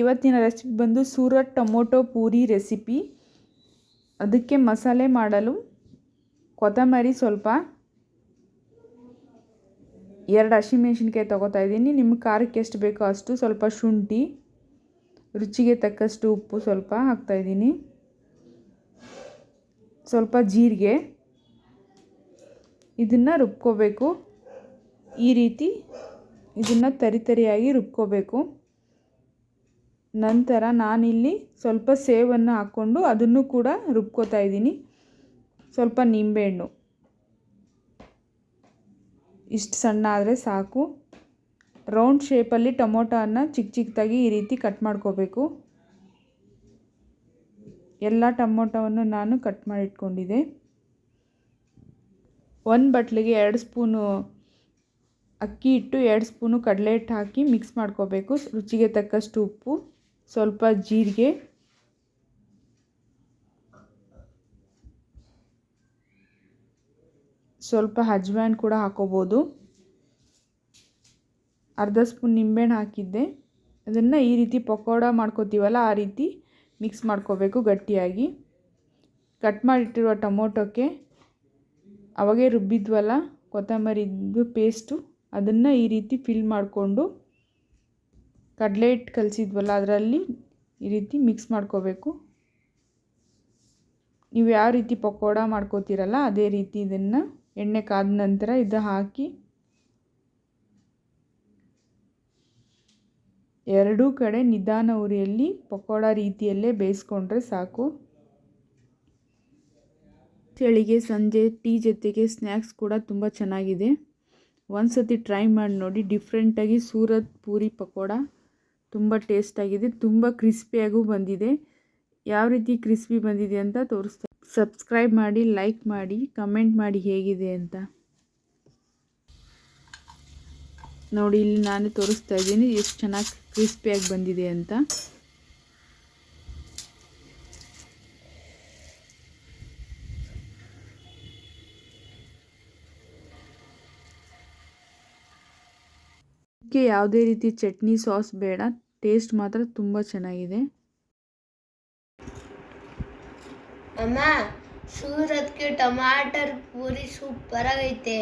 ಇವತ್ತಿನ ರೆಸಿಪಿ ಬಂದು Surat tomato puri recipe. ಅದಕ್ಕೆ ಮಸಾಲೆ ಮಾಡಲು ಕೊತ್ತಂಬರಿ ಸ್ವಲ್ಪ, 2 ಹಸಿಮೆಣಸಿನ್ಕಾಯಿ ತೊಗೋತಾ ಇದ್ದೀನಿ. ನಿಮ್ಮ ಖಾರಕ್ಕೆ ಎಷ್ಟು ಬೇಕೋ ಅಷ್ಟು, ಸ್ವಲ್ಪ ಶುಂಠಿ, ರುಚಿಗೆ ತಕ್ಕಷ್ಟು ಉಪ್ಪು ಸ್ವಲ್ಪ ಹಾಕ್ತಾಯಿದ್ದೀನಿ, ಸ್ವಲ್ಪ ಜೀರಿಗೆ. ಇದನ್ನು ರುಬ್ಕೋಬೇಕು. ಈ ರೀತಿ ಇದನ್ನು ತರಿಯಾಗಿ ರುಬ್ಕೋಬೇಕು. ನಂತರ ನಾನಿಲ್ಲಿ ಸ್ವಲ್ಪ ಸೇವನ್ನು ಹಾಕ್ಕೊಂಡು ಅದನ್ನು ಕೂಡ ರುಬ್ಕೋತಾ ಇದ್ದೀನಿ. ಸ್ವಲ್ಪ ನಿಂಬೆಹಣ್ಣು ಇಷ್ಟು ಸಣ್ಣ ಆದರೆ ಸಾಕು. ರೌಂಡ್ ಶೇಪಲ್ಲಿ ಟೊಮೊಟೊನ ಚಿಕ್ಕದಾಗಿ ಈ ರೀತಿ ಕಟ್ ಮಾಡ್ಕೋಬೇಕು. ಎಲ್ಲ ಟೊಮೊಟೊವನ್ನು ನಾನು ಕಟ್ ಮಾಡಿ ಇಟ್ಕೊಂಡಿದ್ದೆ. 1 ಬಟ್ಲಿಗೆ 2 ಸ್ಪೂನು ಅಕ್ಕಿ ಹಿಟ್ಟು, 2 ಸ್ಪೂನು ಕಡಲೆ ಹಿಟ್ಟು ಹಾಕಿ ಮಿಕ್ಸ್ ಮಾಡ್ಕೋಬೇಕು. ರುಚಿಗೆ ತಕ್ಕಷ್ಟು ಉಪ್ಪು, ಸ್ವಲ್ಪ ಜೀರಿಗೆ, ಸ್ವಲ್ಪ ಅಜ್ವಾಯಿನ್ ಕೂಡ ಹಾಕೋಬೋದು. ಅರ್ಧ ಸ್ಪೂನ್ ನಿಂಬೆಹಣ್ಣು ಹಾಕಿದ್ದೆ. ಅದನ್ನು ಈ ರೀತಿ ಪಕೋಡ ಮಾಡ್ಕೋತೀವಲ್ಲ ಆ ರೀತಿ ಮಿಕ್ಸ್ ಮಾಡ್ಕೋಬೇಕು ಗಟ್ಟಿಯಾಗಿ. ಕಟ್ ಮಾಡಿಟ್ಟಿರುವ ಟೊಮೊಟೊಕ್ಕೆ ಅವಾಗೆ ರುಬ್ಬಿದ್ವಲ್ಲ ಕೊತ್ತಂಬರಿದು ಪೇಸ್ಟು, ಅದನ್ನು ಈ ರೀತಿ ಫಿಲ್ ಮಾಡಿಕೊಂಡು ಕಡಲೆ ಹಿಟ್ಟು ಕಲಸಿದ್ವಲ್ಲ ಅದರಲ್ಲಿ ಈ ರೀತಿ ಮಿಕ್ಸ್ ಮಾಡ್ಕೋಬೇಕು. ನೀವು ಯಾವ ರೀತಿ ಪಕೋಡ ಮಾಡ್ಕೋತೀರಲ್ಲ ಅದೇ ರೀತಿ ಇದನ್ನು ಎಣ್ಣೆ ಕಾದ ನಂತರ ಇದು ಹಾಕಿ ಎರಡೂ ಕಡೆ ನಿಧಾನ ಉರಿಯಲ್ಲಿ ಪಕೋಡ ರೀತಿಯಲ್ಲೇ ಬೇಯಿಸ್ಕೊಂಡ್ರೆ ಸಾಕು. ಚಳಿಗೆ ಸಂಜೆ ಟೀ ಜೊತೆಗೆ ಸ್ನ್ಯಾಕ್ಸ್ ಕೂಡ ತುಂಬ ಚೆನ್ನಾಗಿದೆ. ಒಂದು ಸತಿ ಟ್ರೈ ಮಾಡಿ ನೋಡಿ. ಡಿಫ್ರೆಂಟಾಗಿ ಸೂರತ್ ಪೂರಿ ಪಕೋಡ ತುಂಬ ಟೇಸ್ಟಾಗಿದೆ, ತುಂಬ ಕ್ರಿಸ್ಪಿಯಾಗೂ ಬಂದಿದೆ. ಯಾವ ರೀತಿ ಕ್ರಿಸ್ಪಿ ಬಂದಿದೆ ಅಂತ ತೋರಿಸ್ತಾ. ಸಬ್ಸ್ಕ್ರೈಬ್ ಮಾಡಿ, ಲೈಕ್ ಮಾಡಿ, ಕಮೆಂಟ್ ಮಾಡಿ ಹೇಗಿದೆ ಅಂತ. ನೋಡಿ, ಇಲ್ಲಿ ನಾನು ತೋರಿಸ್ತಾ ಇದ್ದೀನಿ ಎಷ್ಟು ಚೆನ್ನಾಗಿ ಕ್ರಿಸ್ಪಿಯಾಗಿ ಬಂದಿದೆ ಅಂತ. ಇದಕ್ಕೆ ಯಾವುದೇ ರೀತಿ ಚಟ್ನಿ ಸಾಸ್ ಬೇಡ, ಟೇಸ್ಟ್ ಮಾತ್ರ ತುಂಬ ಚೆನ್ನಾಗಿದೆ. ಅಮ್ಮ, ಸೂರತ್ಗೆ ಟಮಾಟರ್ ಪೂರಿ ಸೂಪರ್ ಆಗೈತೆ.